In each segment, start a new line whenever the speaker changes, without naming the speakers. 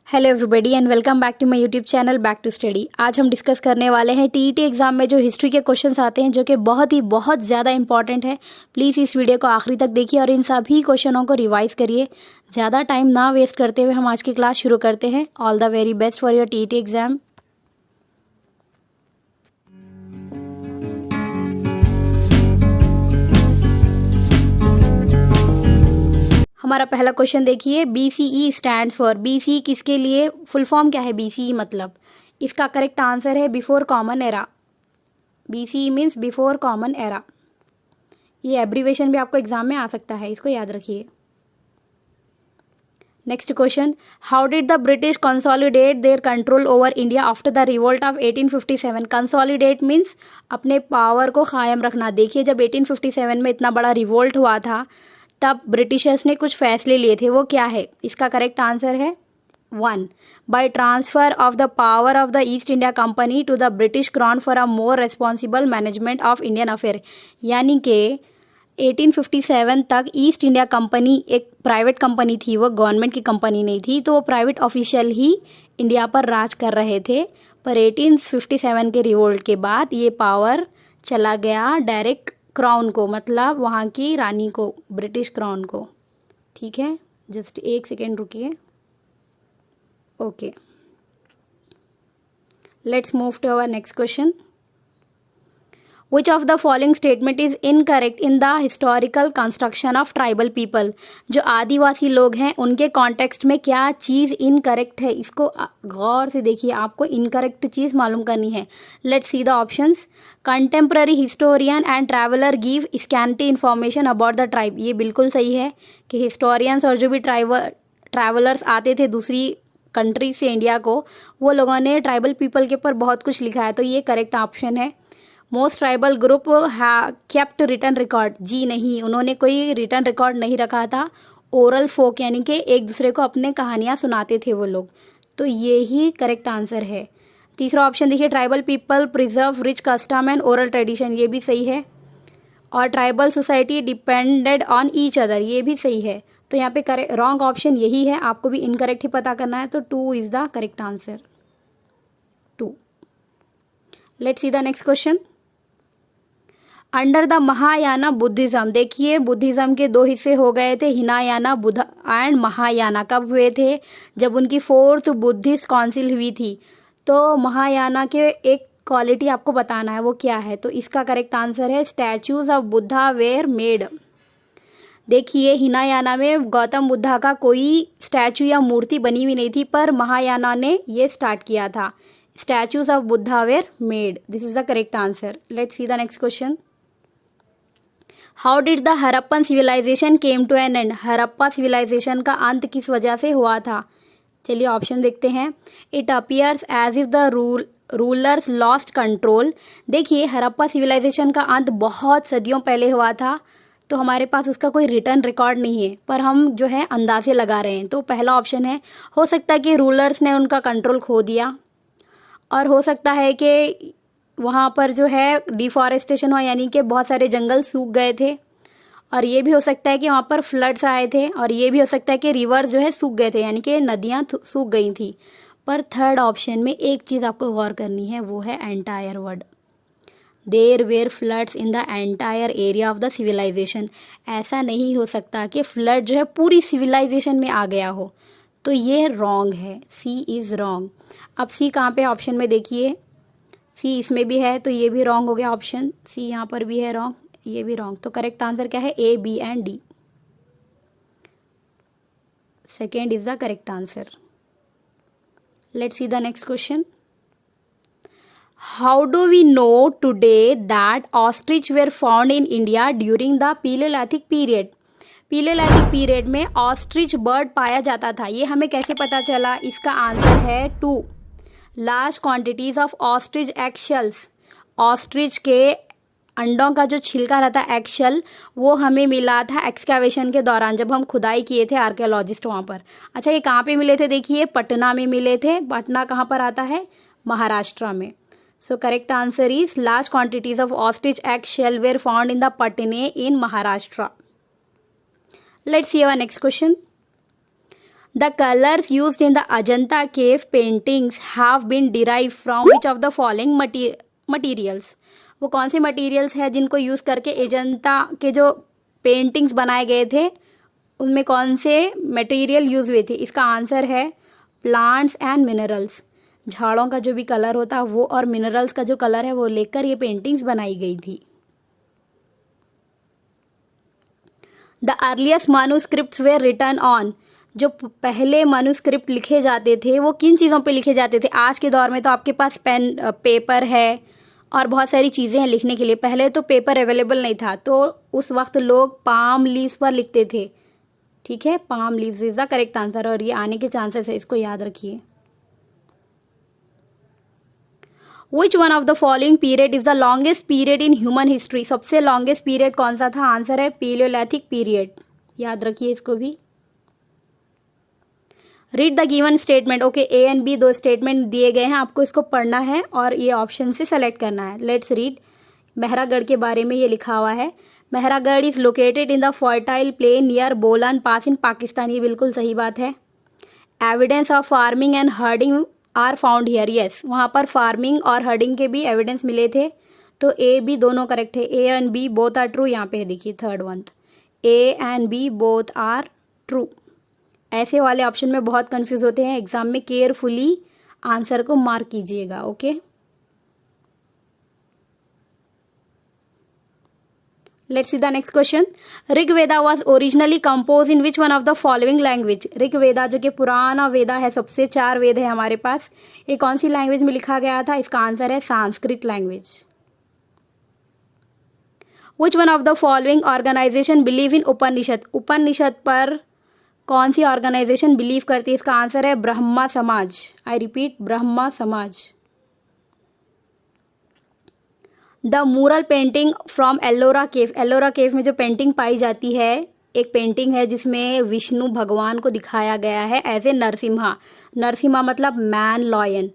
Hello everybody and welcome back to my YouTube channel back to study. आज हम discuss करने वाले हैं टीईटी एग्जाम में जो हिस्ट्री के क्वेश्चंस आते हैं जो कि बहुत ज़्यादा इंपॉर्टेंट है। प्लीज़ इस वीडियो को आखिरी तक देखिए और इन सभी क्वेश्चनों को रिवाइज करिए। ज़्यादा टाइम ना वेस्ट करते हुए हम आज की क्लास शुरू करते हैं। All the very best for your TET exam. हमारा पहला क्वेश्चन देखिए, BCE स्टैंड्स फॉर, BCE किसके लिए फुल फॉर्म क्या है? BCE मतलब इसका करेक्ट आंसर है before common era. BCE means before common era. ये एब्रीवेशन भी आपको एग्जाम में आ सकता है, इसको याद रखिए। Next question, how did the British consolidate their control over India after the revolt of 1857? Consolidate means अपने पावर को कायम रखना। देखिए, जब 1857 में इतना बड़ा रिवोल्ट हुआ था तब ब्रिटिशर्स ने कुछ फैसले लिए थे, वो क्या है? इसका करेक्ट आंसर है 1, by transfer of the power of the East India Company to the British Crown for a more responsible management of Indian affair. यानी कि 1857 तक ईस्ट इंडिया कंपनी एक प्राइवेट कंपनी थी, वो गवर्नमेंट की कंपनी नहीं थी, तो वो प्राइवेट ऑफिशियल ही इंडिया पर राज कर रहे थे। पर 1857 के रिवोल्ट के बाद ये पावर चला गया डायरेक्ट क्राउन को, मतलब वहाँ की रानी को, ब्रिटिश क्राउन को। ठीक है, जस्ट एक सेकेंड रुकिए। Okay, let's move to our next question. Which of the following statement is incorrect in the historical construction of tribal people? जो आदिवासी लोग हैं उनके कॉन्टेक्स्ट में क्या चीज़ इनकरेक्ट है, इसको गौर से देखिए, आपको इनकरेक्ट चीज़ मालूम करनी है। Let's see the options. Contemporary historian and traveller give scanty information about the tribe. ये बिल्कुल सही है कि हिस्टोरियंस और जो भी ट्रैवलर्स आते थे दूसरी कंट्री से इंडिया को, वो लोगों ने ट्राइबल पीपल के ऊपर बहुत कुछ लिखा है, तो ये करेक्ट ऑप्शन है। Most tribal group kept return record, जी नहीं, उन्होंने कोई रिटर्न रिकॉर्ड नहीं रखा था। ओरल फोक यानी कि एक दूसरे को अपने कहानियाँ सुनाते थे वो लोग, तो ये ही करेक्ट आंसर है। तीसरा ऑप्शन देखिए, tribal people preserve rich custom and oral tradition, ये भी सही है। और tribal society depended on each other, ये भी सही है। तो यहाँ पे रॉन्ग ऑप्शन यही है, आपको भी इनकरेक्ट ही पता करना है, तो 2 is the correct answer, 2। Let's see the next question. Under the Mahayana Buddhism, देखिए बुद्धिज्म के 2 हिस्से हो गए थे, हिनायाना बुद्ध एंड महायाना। कब हुए थे? जब उनकी 4th बुद्धिस्ट काउंसिल हुई थी। तो महायाना के एक क्वालिटी आपको बताना है, वो क्या है? तो इसका करेक्ट आंसर है statues of Buddha were made. देखिए, हिनायाना में गौतम बुद्धा का कोई स्टैचू या मूर्ति बनी हुई नहीं थी, पर महायाना ने ये स्टार्ट किया था। Statues of Buddha were made, this is the correct answer. Let's see the next question. How did the Harappan civilisation came to an end? Harappa civilisation का अंत किस वजह से हुआ था? चलिए ऑप्शन देखते हैं। It appears as if the rulers lost control. देखिए, हरप्पा सिविलाइजेशन का अंत बहुत सदियों पहले हुआ था, तो हमारे पास उसका कोई रिटर्न रिकॉर्ड नहीं है, पर हम जो है अंदाजे लगा रहे हैं। तो पहला ऑप्शन है, हो सकता है कि रूलर्स ने उनका कंट्रोल खो दिया, और हो सकता है कि वहाँ पर जो है डिफॉरेस्टेशन हुआ, यानी कि बहुत सारे जंगल सूख गए थे, और ये भी हो सकता है कि वहाँ पर फ्लड्स आए थे, और ये भी हो सकता है कि रिवर्स जो है सूख गए थे, यानी कि नदियाँ सूख गई थी। पर थर्ड ऑप्शन में एक चीज़ आपको गौर करनी है, वो है entire word. There were floods in the entire area of the civilisation. ऐसा नहीं हो सकता कि फ्लड जो है पूरी सिविलाइजेशन में आ गया हो, तो ये रॉन्ग है, सी इज़ रॉन्ग। अब सी कहाँ पे ऑप्शन में देखिए, सी इसमें भी है, तो ये भी रॉन्ग हो गया ऑप्शन सी, यहाँ पर भी है रॉन्ग, ये भी रॉन्ग। तो करेक्ट आंसर क्या है? A, B and D. Second is the correct answer. Let's see the next question. How do we know today that ostrich were found in India during the palaeolithic period? Palaeolithic period में ostrich bird पाया जाता था, ये हमें कैसे पता चला? इसका आंसर है 2, large quantities of ostrich एक्शेल्स। Ostrich के अंडों का जो छिलका रहता है, एक्शेल, वो हमें मिला था एक्सकैवेशन के दौरान, जब हम खुदाई किए थे, आर्कियोलॉजिस्ट वहाँ पर। अच्छा, ये कहाँ पे मिले थे? देखिए, पटना में मिले थे। पटना कहाँ पर आता है? महाराष्ट्र में। So correct answer is large quantities of ostrich eggshell were found in the Patne in Maharashtra. Let's see our next question. The colours used in the Ajanta cave paintings have been derive from which of the following materials. वो कौन से materials हैं जिनको use करके अजंता के जो paintings बनाए गए थे उनमें कौन से मटेरियल यूज़ हुए थे? इसका आंसर है प्लांट्स एंड मिनरल्स। झाड़ों का जो भी कलर होता है वो और मिनरल्स का जो कलर है वो लेकर ये पेंटिंग्स बनाई गई थी। The earliest manuscripts were written on. जो पहले मैन्युस्क्रिप्ट लिखे जाते थे वो किन चीज़ों पे लिखे जाते थे? आज के दौर में तो आपके पास पेन पेपर है और बहुत सारी चीज़ें हैं लिखने के लिए। पहले तो पेपर अवेलेबल नहीं था, तो उस वक्त लोग पाम लीव्स पर लिखते थे। ठीक है, palm leaves is the correct answer और ये आने के चांसेस है, इसको याद रखिए। विच one of the following period is the longest period in human history? सबसे लॉन्गेस्ट पीरियड कौन सा था? आंसर है पेलियोलिथिक पीरियड। याद रखिए इसको भी। Read the given statement. Okay, A and B दो स्टेटमेंट दिए गए हैं, आपको इसको पढ़ना है और ये ऑप्शन से सेलेक्ट करना है। Let's read. मेहरागढ़ के बारे में ये लिखा हुआ है, Mehrgarh is located in the fertile plain near Bolan pass in Pakistan. ये बिल्कुल सही बात है। Evidence of farming and herding are found here. Yes, वहाँ पर फार्मिंग और हर्डिंग के भी एविडेंस मिले थे। तो ए बी दोनों करेक्ट है। A and B both are true. यहाँ पे देखिए third one, A and B both are true. ऐसे वाले ऑप्शन में बहुत कंफ्यूज होते हैं, एग्जाम में केयरफुली आंसर को मार्क कीजिएगा। Okay, let's see the next question. Rigveda was originally compose in which one of the following language? Rigveda जो कि पुराना वेदा है, सबसे 4 वेद है हमारे पास, ये कौन सी लैंग्वेज में लिखा गया था? इसका आंसर है Sanskrit language. Which one of the following organisation believe in Upanishad? Upanishad पर कौन सी ऑर्गेनाइजेशन बिलीव करती है? इसका आंसर है ब्रह्मा समाज। आई repeat, Brahmo Samaj. The mural painting from Ellora cave. Ellora cave में जो पेंटिंग पाई जाती है, एक पेंटिंग है जिसमें विष्णु भगवान को दिखाया गया है एज ए नरसिम्हा। नरसिम्हा मतलब मैन लॉयन।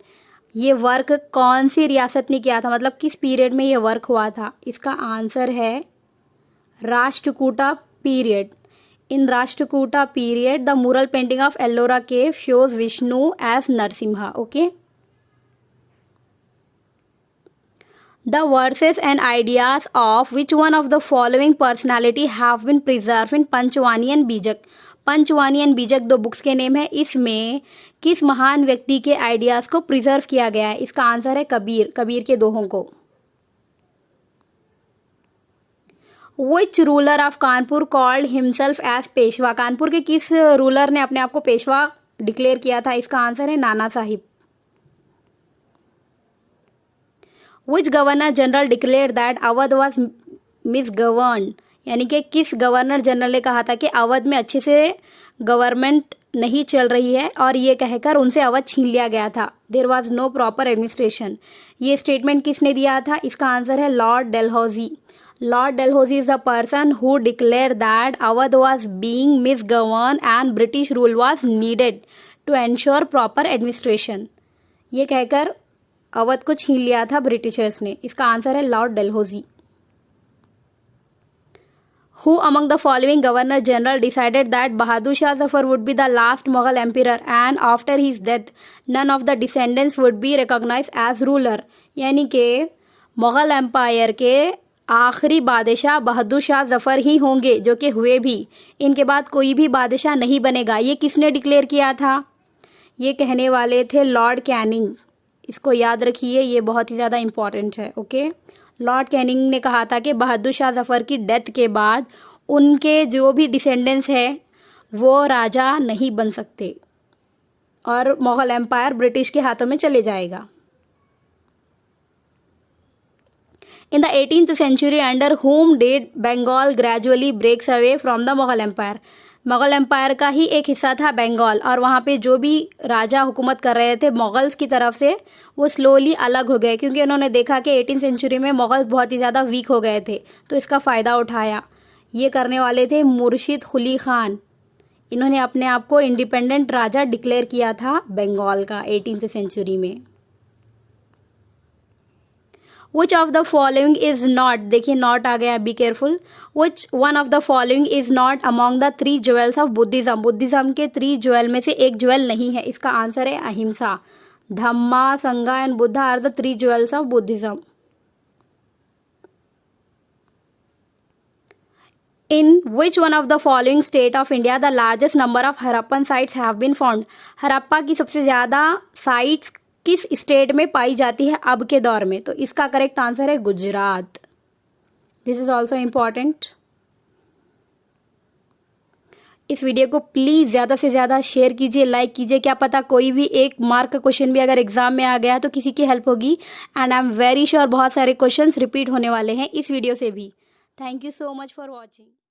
ये वर्क कौन सी रियासत ने किया था, मतलब किस पीरियड में ये वर्क हुआ था? इसका आंसर है Rashtrakuta period. In Rashtrakuta period, the mural painting of Ellora cave shows Vishnu as Narsimha. Okay. The verses and ideas of which one of the following personality have been preserved in Panchwani and Bijak? Panchwani and Bijak दो books के name है। इसमें किस महान व्यक्ति के ideas को preserve किया गया है? इसका आंसर है कबीर। कबीर के दोहों को। Which ruler of Kanpur called himself as Peshwa? Kanpur के किस रूलर ने अपने आप को पेशवा डिक्लेयर किया था? इसका आंसर है Nana Sahib. Which governor general declared that Awadh was misgoverned? यानी कि किस गवर्नर जनरल ने कहा था कि अवध में अच्छे से गवर्नमेंट नहीं चल रही है और ये कहकर उनसे अवध छीन लिया गया था। There was no proper administration. ये स्टेटमेंट किसने दिया था? इसका आंसर है Lord Dalhousie. Lord Dalhousie is the person who declared that Awadh was being misgoverned and British rule was needed to ensure proper administration. ये कहकर अवध को छीन लिया था ब्रिटिशर्स ने। इसका आंसर है Lord Dalhousie. Who among the following governor general decided that Bahadur Shah Zafar would be the last Mughal emperor and after his death none of the descendants would be recognized as ruler? यानी कि Mughal empire के आखिरी बादशाह बहादुर शाह जफर ही होंगे, जो कि हुए भी। इनके बाद कोई भी बादशाह नहीं बनेगा। ये किसने डिक्लेयर किया था? ये कहने वाले थे लॉर्ड कैनिंग। इसको याद रखिए, ये बहुत ही ज़्यादा इंपॉर्टेंट है। ओके, लॉर्ड कैनिंग ने कहा था कि बहादुर शाह जफर की डेथ के बाद उनके जो भी डिसेंडेंट्स हैं वो राजा नहीं बन सकते और मुगल एम्पायर ब्रिटिश के हाथों में चले जाएगा। In the 18th century, under whom did Bengal gradually breaks away from the Mughal Empire? Mughal empire का ही एक हिस्सा था बंगाल और वहाँ पे जो भी राजा हुकूमत कर रहे थे मुगल्स की तरफ से, वो स्लोली अलग हो गए क्योंकि उन्होंने देखा कि 18th सेंचुरी में मुगल बहुत ही ज़्यादा वीक हो गए थे, तो इसका फ़ायदा उठाया। ये करने वाले थे मुर्शिद कुली खान। इन्होंने अपने आप को इंडिपेंडेंट राजा डिक्लेयर किया था बंगाल का 18th सेंचुरी में। विच of the following is not, देखिए नॉट आ गया, be careful, which one of the following is not among the 3 jewels of Buddhism, Buddhism के 3 ज्वेल में से एक ज्वेल नहीं है, इसका आंसर है अहिंसा। Dhamma, Sangha and Buddha are the 3 jewels of Buddhism. In which one of the following state of India the largest number of Harappan sites have been found? Harappa की सबसे ज़्यादा साइट्स किस स्टेट में पाई जाती है अब के दौर में? तो इसका करेक्ट आंसर है Gujarat. This is also important. इस वीडियो को प्लीज़ ज़्यादा से ज़्यादा शेयर कीजिए, लाइक कीजिए, क्या पता कोई भी एक मार्क का क्वेश्चन भी अगर एग्जाम में आ गया तो किसी की हेल्प होगी। And I am very sure बहुत सारे क्वेश्चंस रिपीट होने वाले हैं इस वीडियो से भी। Thank you so much for watching.